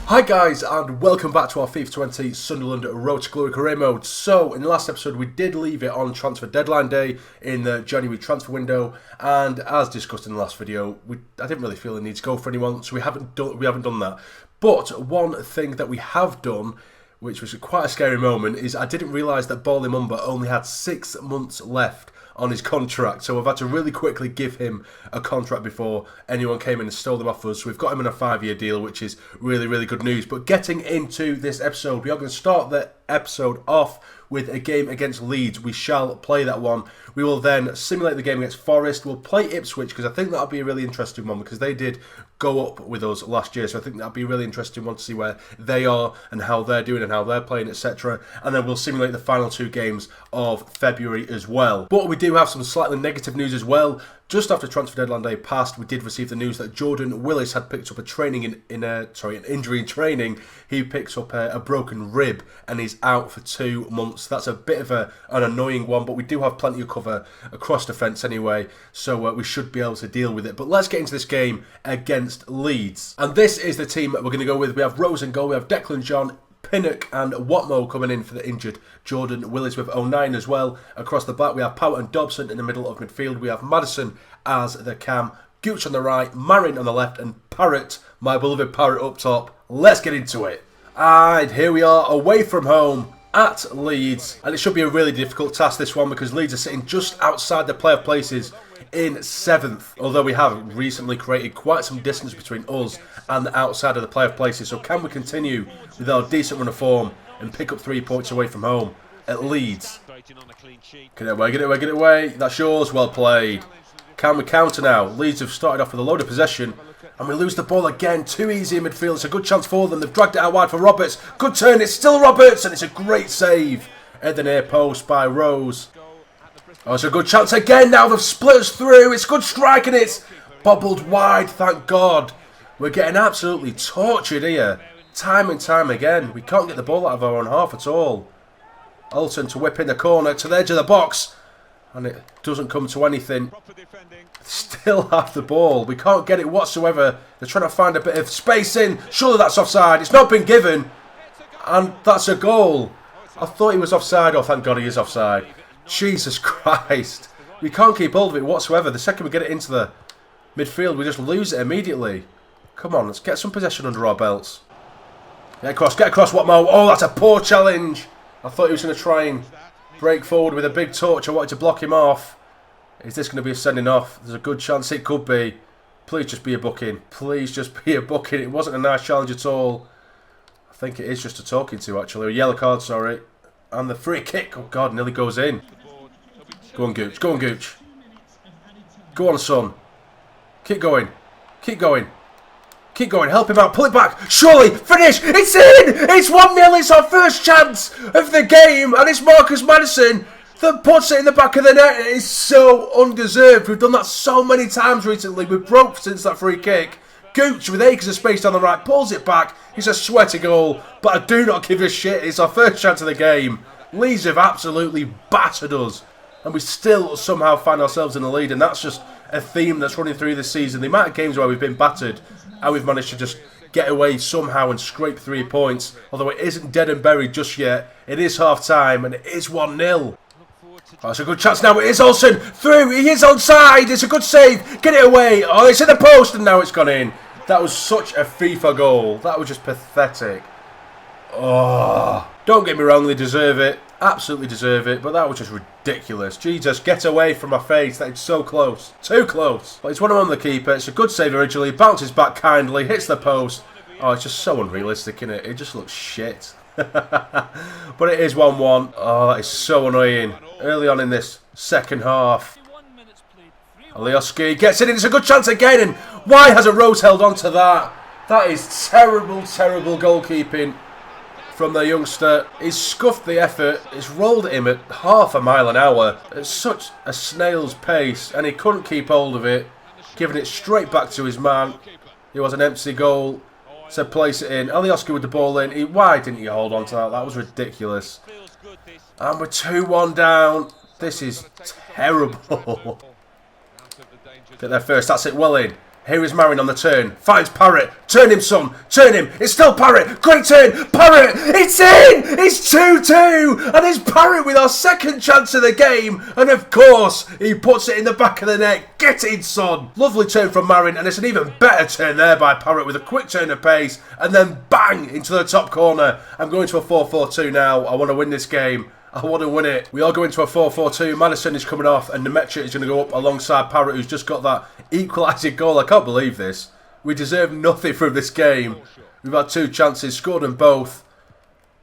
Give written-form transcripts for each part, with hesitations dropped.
Hi guys, and welcome back to our FIFA 20 Sunderland Road to Glory career mode. So in the last episode we did leave it on transfer deadline day in the January transfer window, and as discussed in the last video, I didn't really feel the need to go for anyone, so we haven't done that. But one thing that we have done, which was quite a scary moment, is I didn't realise that Bali Mumba only had 6 months left on his contract, so I've had to really quickly give him a contract before anyone came in and stole them off us. So we've got him on a 5-year deal, which is really good news. But getting into this episode, we are going to start the episode off with a game against Leeds. We shall play that one. We will then simulate the game against Forest. We'll play Ipswich because I think that'll be a really interesting one because they did go up with us last year. So I think that'll be a really interesting one to see where they are and how they're doing and how they're playing, etc. And then we'll simulate the final 2 games of February as well. But we do have some slightly negative news as well. Just after transfer deadline day passed, we did receive the news that Jordan Willis had picked up an injury in training. He picked up a broken rib and he's out for 2 months. That's a bit of an annoying one, but we do have plenty of cover across defence anyway, so we should be able to deal with it. But let's get into this game against Leeds. And this is the team that we're going to go with. We have Rose in goal, we have Declan John, Pinnock and Watmo coming in for the injured Jordan Willis with 09 as well. Across the back we have Powell and Dobson in the middle of midfield. We have Madison as the cam, Gooch on the right, Marin on the left and Parrott, my beloved Parrott up top. Let's get into it. And here we are away from home at Leeds, and it should be a really difficult task this one because Leeds are sitting just outside the playoff places in 7th, although we have recently created quite some distance between us and the outside of the playoff places. So can we continue with our decent run of form and pick up 3 points away from home at Leeds? Get it away, get it away, get it away. That's yours, well played. Can we counter now? Leeds have started off with a load of possession and we lose the ball again. Too easy in midfield. It's a good chance for them. They've dragged it out wide for Roberts. Good turn. It's still Roberts and it's a great save at the near post by Rose. Oh, it's a good chance again now. They've split us through. It's good strike and it's bobbled wide, thank God. We're getting absolutely tortured here. Time and time again. We can't get the ball out of our own half at all. Alton to whip in the corner to the edge of the box. And it doesn't come to anything. Still have the ball. We can't get it whatsoever. They're trying to find a bit of space in. Surely that's offside. It's not been given. And that's a goal. I thought he was offside. Oh, thank God he is offside. Jesus Christ. We can't keep hold of it whatsoever. The second we get it into the midfield, we just lose it immediately. Come on, let's get some possession under our belts. Get across, Watmo. Oh, that's a poor challenge. I thought he was going to try and break forward with a big touch. I wanted to block him off. Is this going to be a sending off? There's a good chance it could be. Please just be a booking. Please just be a booking. It wasn't a nice challenge at all. I think it is just a talking to, actually. A yellow card, sorry. And the free kick. Oh, God, nearly goes in. Go on, Gooch. Go on, Gooch. Go on, son. Keep going. Keep going. Keep going. Help him out. Pull it back. Surely. Finish. It's in. It's 1-0. It's our first chance of the game. And it's Marcus Madison that puts it in the back of the net. It is so undeserved. We've done that so many times recently. We've broke since that free kick. Gooch with acres of space down the right. Pulls it back. It's a sweaty goal. But I do not give a shit. It's our first chance of the game. Leeds have absolutely battered us. And we still somehow find ourselves in the lead. And that's just a theme that's running through this season. The amount of games where we've been battered and we've managed to just get away somehow and scrape 3 points. Although it isn't dead and buried just yet. It is half time and it is 1-0. Oh, it's a good chance now. It is Olsen. Through. He is onside. It's a good save. Get it away. Oh, it's in the post and now it's gone in. That was such a FIFA goal. That was just pathetic. Oh, don't get me wrong. They deserve it. Absolutely deserve it, but that was just ridiculous. Jesus, get away from my face. That's so close. Too close. But it's one on the keeper. It's a good save originally. Bounces back kindly. Hits the post. Oh, it's just so unrealistic, isn't it? It just looks shit. But it is 1-1. Oh, that is so annoying. Early on in this second half. Alioski gets it in. It's a good chance again. And why hasn't Rose held on to that? That is terrible, terrible goalkeeping from the youngster. He's scuffed the effort. It's rolled at him at half a mile an hour at such a snail's pace, and he couldn't keep hold of it, giving it straight back to his man. It was an empty goal. So place it in. Alioski with the ball in. Why didn't you hold on to that? That was ridiculous. And we're 2-1 down. This is terrible. Get there first. That's it. Well in. Here is Marin on the turn. Finds Parrott. Turn him, son. Turn him. It's still Parrott. Great turn. Parrott. It's in. It's 2-2. And it's Parrott with our second chance of the game. And of course, he puts it in the back of the net. Get in, son. Lovely turn from Marin. And it's an even better turn there by Parrott with a quick turn of pace. And then bang into the top corner. I'm going to a 4-4-2 now. I want to win this game. I want to win it. We are going to a 4-4-2. Madison is coming off and Nemecha is going to go up alongside Parrott, who's just got that equalising goal. I can't believe this. We deserve nothing from this game. We've had 2 chances, scored them both.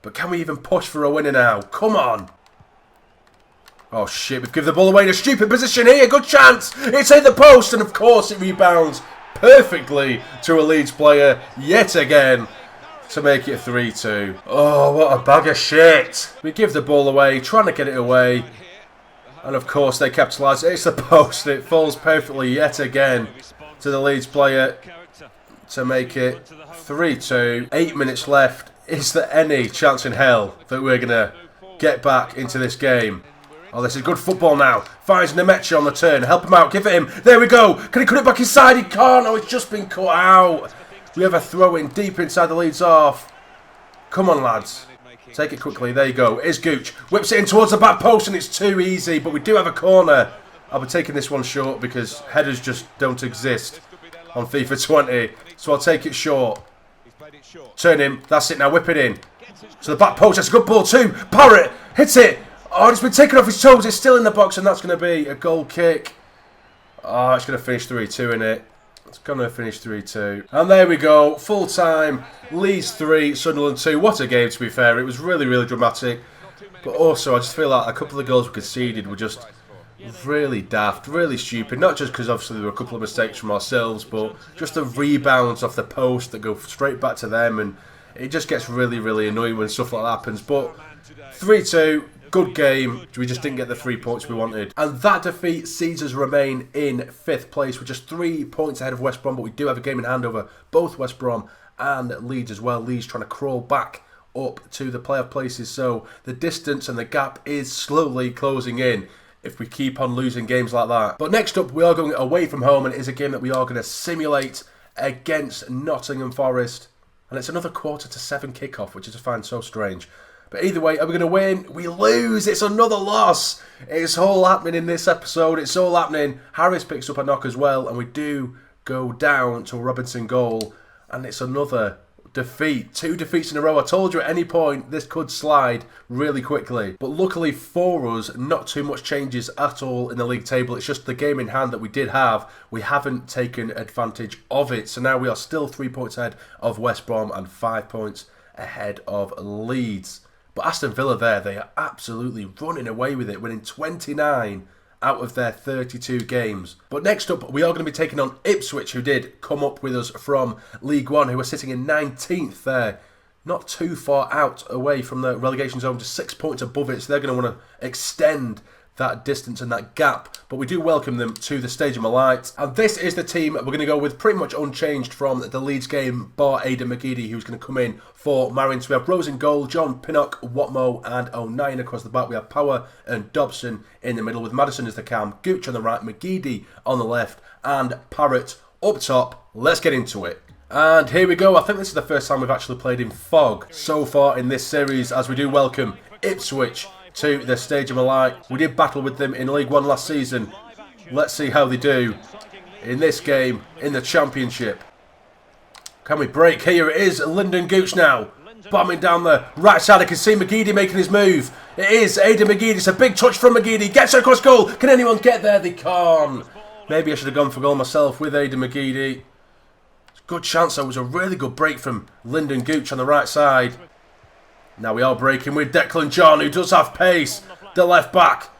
But can we even push for a winner now? Come on. Oh shit, we've given the ball away in a stupid position here. Good chance. It's in the post and of course it rebounds perfectly to a Leeds player yet again. To make it 3-2. Oh, what a bag of shit. We give the ball away, trying to get it away. And of course they capitalise. It's the post. It falls perfectly yet again to the Leeds player to make it 3-2. 8 minutes left. Is there any chance in hell that we're going to get back into this game? Oh, this is good football now. Finds Nemecha on the turn. Help him out. Give it him. There we go. Can he cut it back inside? He can't. Oh, it's just been cut out. We have a throw in deep inside the Leeds half. Come on, lads. Take it quickly. There you go. Here's Gooch. Whips it in towards the back post and it's too easy. But we do have a corner. I'll be taking this one short because headers just don't exist on FIFA 20. So I'll take it short. Turn him. That's it now. Whip it in. So the back post. That's a good ball too. Parrott hits it. Oh, it's been taken off his toes. It's still in the box and that's going to be a goal kick. Oh, it's going to finish 3-2 in it. It's going to finish 3-2. And there we go. Full time. Leeds 3, Sunderland 2. What a game, to be fair. It was really, really dramatic. But also, I just feel like a couple of the goals we conceded were just really daft, really stupid. Not just because, obviously, there were a couple of mistakes from ourselves, but just the rebounds off the post that go straight back to them. And it just gets really, really annoying when stuff like that happens. But 3-2. Good game. We just didn't get the 3 points we wanted. And that defeat sees us remain in 5th place with just 3 points ahead of West Brom. But we do have a game in hand over both West Brom and Leeds as well. Leeds trying to crawl back up to the playoff places. So the distance and the gap is slowly closing in if we keep on losing games like that. But next up, we are going away from home. And it is a game that we are going to simulate against Nottingham Forest. And it's another 6:45 kickoff, which I just find so strange. But either way, are we going to win? We lose. It's another loss. It's all happening in this episode. It's all happening. Harris picks up a knock as well. And we do go down to a Robson goal. And it's another defeat. 2 defeats in a row. I told you at any point this could slide really quickly. But luckily for us, not too much changes at all in the league table. It's just the game in hand that we did have. We haven't taken advantage of it. So now we are still 3 points ahead of West Brom and 5 points ahead of Leeds. But Aston Villa there, they are absolutely running away with it, winning 29 out of their 32 games. But next up, we are going to be taking on Ipswich, who did come up with us from League One, who are sitting in 19th there. Not too far out away from the relegation zone, just 6 points above it. So they're going to want to extend that distance and that gap. But we do welcome them to the Stadium of Light. And this is the team we're going to go with pretty much unchanged from the Leeds game, bar Aidan McGeady, who's going to come in for Marin. So we have Rose in goal, John Pinnock, Watmo and O'Nien across the back. We have Power and Dobson in the middle with Madison as the cam, Gooch on the right, McGeady on the left and Parrott up top. Let's get into it. And here we go. I think this is the first time we've actually played in fog so far in this series, as we do welcome Ipswich to the Stadium of Light. We did battle with them in League One last season. Let's see how they do in this game in the Championship. Can we break? Here it is, Lyndon Gooch now. Bombing down the right side. I can see McGeady making his move. It is Aidan McGeady. It's a big touch from McGeady. Gets it across goal. Can anyone get there? They can't. Maybe I should have gone for goal myself with Aidan McGeady. Good chance. That was a really good break from Lyndon Gooch on the right side. Now we are breaking with Declan John, who does have pace. The left back.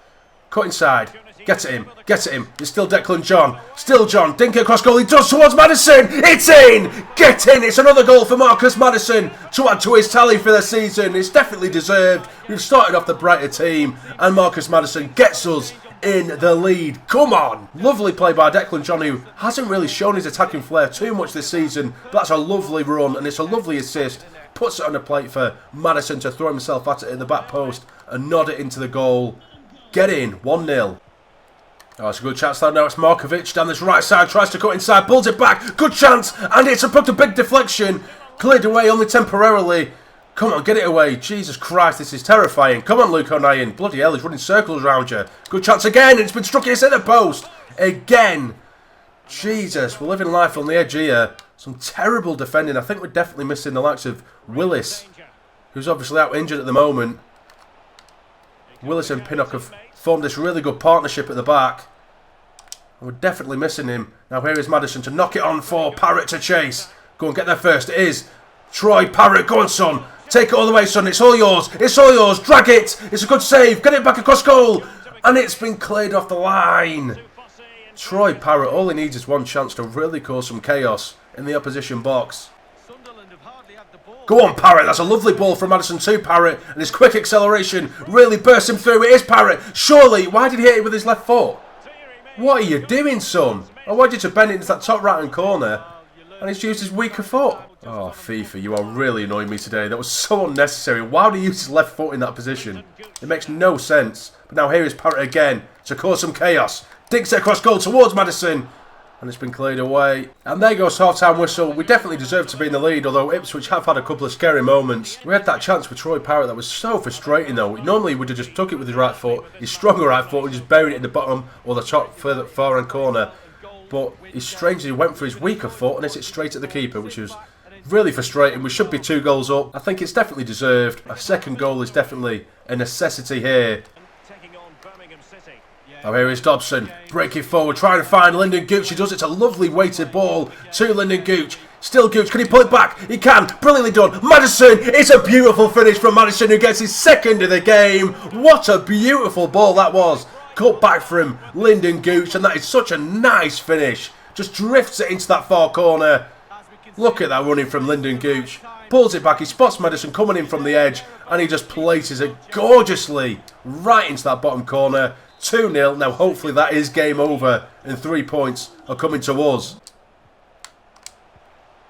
Cut inside. Get at him. Get at him. It's still Declan John. Still John. Dink it across goal. He does towards Madison. It's in. Get in. It's another goal for Marcus Madison to add to his tally for the season. It's definitely deserved. We've started off the brighter team. And Marcus Madison gets us in the lead. Come on. Lovely play by Declan John, who hasn't really shown his attacking flair too much this season. But that's a lovely run. And it's a lovely assist. Puts it on the plate for Madison to throw himself at it in the back post and nod it into the goal. Get in, 1-0. Oh, it's a good chance though. Now it's Markovic down this right side, tries to cut inside, pulls it back. Good chance, and it's a big deflection. Cleared away only temporarily. Come on, get it away. Jesus Christ, this is terrifying. Come on, Luke O'Nien. Bloody hell, he's running circles around you. Good chance again, it's been struck in his centre post. Again. Jesus, we're living life on the edge here. Some terrible defending. I think we're definitely missing the likes of Willis, who's obviously out injured at the moment. Willis and Pinnock have formed this really good partnership at the back. And we're definitely missing him. Now here is Maddison to knock it on for Parrott to chase. Go and get there first. It is Troy Parrott. Go on, son. Take it all the way, son. It's all yours. It's all yours. Drag it. It's a good save. Get it back across goal. And it's been cleared off the line. Troy Parrott, all he needs is one chance to really cause some chaos in the opposition box. Go on, Parrott. That's a lovely ball from Maddison to Parrott. And his quick acceleration really bursts him through. It is Parrott. Surely, why did he hit it with his left foot? What are you doing, son? I want you to bend it into that top right-hand corner. And he's used his weaker foot. Oh, FIFA, you are really annoying me today. That was so unnecessary. Why would he use his left foot in that position? It makes no sense. But now here is Parrott again to cause some chaos. Dinks it across goal towards Maddison. And it's been cleared away. And there goes half-time whistle. We definitely deserve to be in the lead, although Ipswich have had a couple of scary moments. We had that chance with Troy Parrott that was so frustrating, though. Normally, he would have just took it with his right foot, his stronger right foot, and just buried it in the bottom or the top far-hand corner. But he strangely went for his weaker foot and hit it straight at the keeper, which was really frustrating. We should be 2 goals up. I think it's definitely deserved. A second goal is definitely a necessity here. Now here is Dobson, breaking forward, trying to find Lyndon Gooch. He does. It's a lovely weighted ball to Lyndon Gooch. Still Gooch, can he pull it back? He can, brilliantly done. Maddison, it's a beautiful finish from Maddison, who gets his second of the game. What a beautiful ball that was. Cut back from Lyndon Gooch, and that is such a nice finish. Just drifts it into that far corner. Look at that running from Lyndon Gooch. Pulls it back, he spots Maddison coming in from the edge, and he just places it gorgeously right into that bottom corner. 2-0. Now hopefully that is game over and 3 points are coming to us.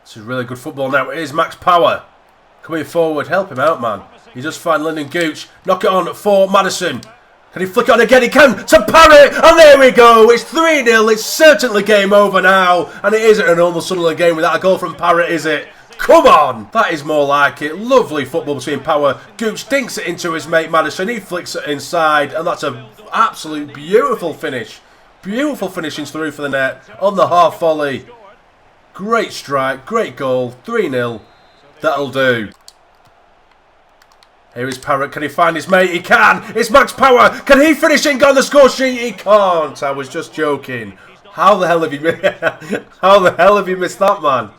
This is really good football now. It is Max Power coming forward. Help him out, man. He just find Lyndon Gooch. Knock it on for Maddison. Can he flick it on again? He can to Parrott. And there we go. It's 3-0. It's certainly game over now. And it isn't a normal Sunderland game without a goal from Parrott, is it? Come on! That is more like it. Lovely football between Power. Gooch dinks it into his mate Maddison. He flicks it inside. And that's an absolute beautiful finish. Beautiful finishing through for the net on the half volley. Great strike. Great goal. 3-0. That'll do. Here is Parrott. Can he find his mate? He can. It's Max Power. Can he finish and go on the score sheet? He can't. I was just joking. How the hell have you How the hell have you missed that, man?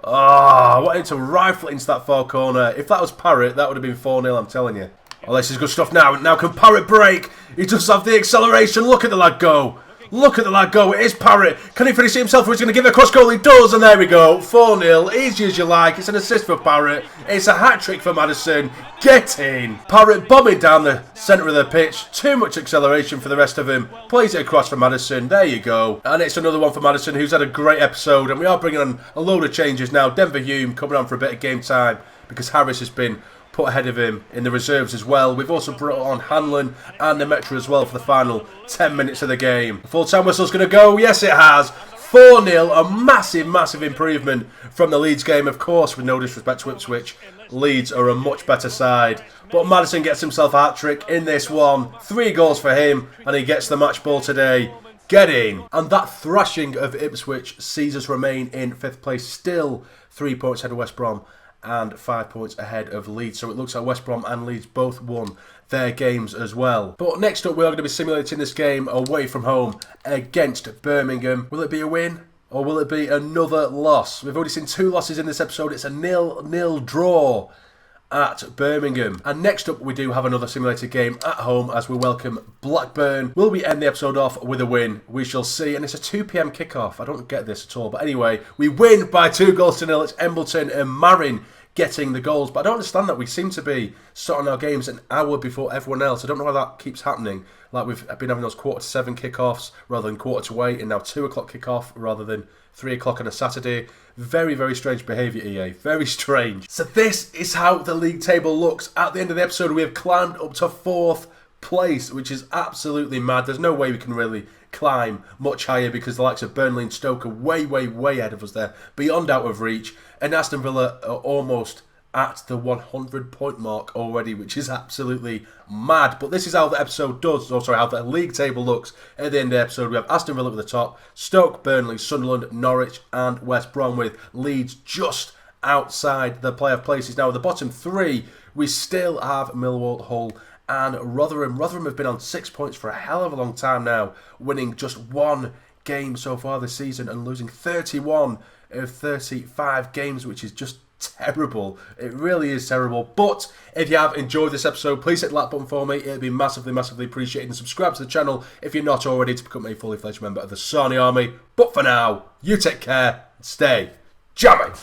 Ah, I wanted to rifle it into that far corner. If that was Parrott, that would have been 4-0, I'm telling you. Oh, this is good stuff now. Now can Parrott break? He does have the acceleration. Look at the lad go. Look at the lad go. It is Parrott. Can he finish it himself or is he going to give it a cross goal? He does, and there we go. 4-0. Easy as you like. It's an assist for Parrott. It's a hat-trick for Maddison. Get in. Parrott bombing down the centre of the pitch. Too much acceleration for the rest of him. Plays it across for Maddison. There you go. And it's another one for Maddison, who's had a great episode. And we are bringing on a load of changes now. Denver Hume coming on for a bit of game time because Harris has been put ahead of him in the reserves as well. We've also brought on Hanlon and the Metro as well for the final 10 minutes of the game. The full-time whistle's going to go. Yes, it has. 4-0. A massive, massive improvement from the Leeds game. Of course, with no disrespect to Ipswich, Leeds are a much better side. But Maddison gets himself a hat-trick in this one. 3 goals for him, and he gets the match ball today. Get in. And that thrashing of Ipswich sees us remain in 5th place, still 3 points ahead of West Brom and 5 points ahead of Leeds. So it looks like West Brom and Leeds both won their games as well. But next up, we are going to be simulating this game away from home against Birmingham. Will it be a win or will it be another loss? We've already seen 2 losses in this episode. It's a 0-0 draw at Birmingham. And next up, we do have another simulated game at home as we welcome Blackburn. Will we end the episode off with a win? We shall see. And it's a 2 PM kickoff. I don't get this at all. But anyway, we win by 2-0. It's Embleton and Marin getting the goals. But I don't understand that. We seem to be starting our games an hour before everyone else. I don't know why that keeps happening. Like we've been having those 7:15 kickoffs rather than 7:45, and now 2 o'clock kickoff rather than 3 o'clock on a Saturday. Very, very strange behaviour, EA. Very strange. So this is how the league table looks. At the end of the episode, we have climbed up to 4th place, which is absolutely mad. There's no way we can really climb much higher because the likes of Burnley and Stoke are way, way, way ahead of us there, beyond out of reach. And Aston Villa are almost at the 100-point mark already, which is absolutely mad. But this is how the episode does, how the league table looks. At the end of the episode, we have Aston Villa at the top, Stoke, Burnley, Sunderland, Norwich and West Brom, with Leeds just outside the playoff places. Now, at the bottom three, we still have Millwall, Hull and Rotherham. Rotherham have been on 6 points for a hell of a long time now, winning just one game so far this season and losing 31 of 35 games, which is just terrible. It really is terrible. But if you have enjoyed this episode, please hit the like button for me. It'd be massively, massively appreciated. And subscribe to the channel if you're not already to become a fully fledged member of the Sarny Army. But for now, you take care and stay jammy.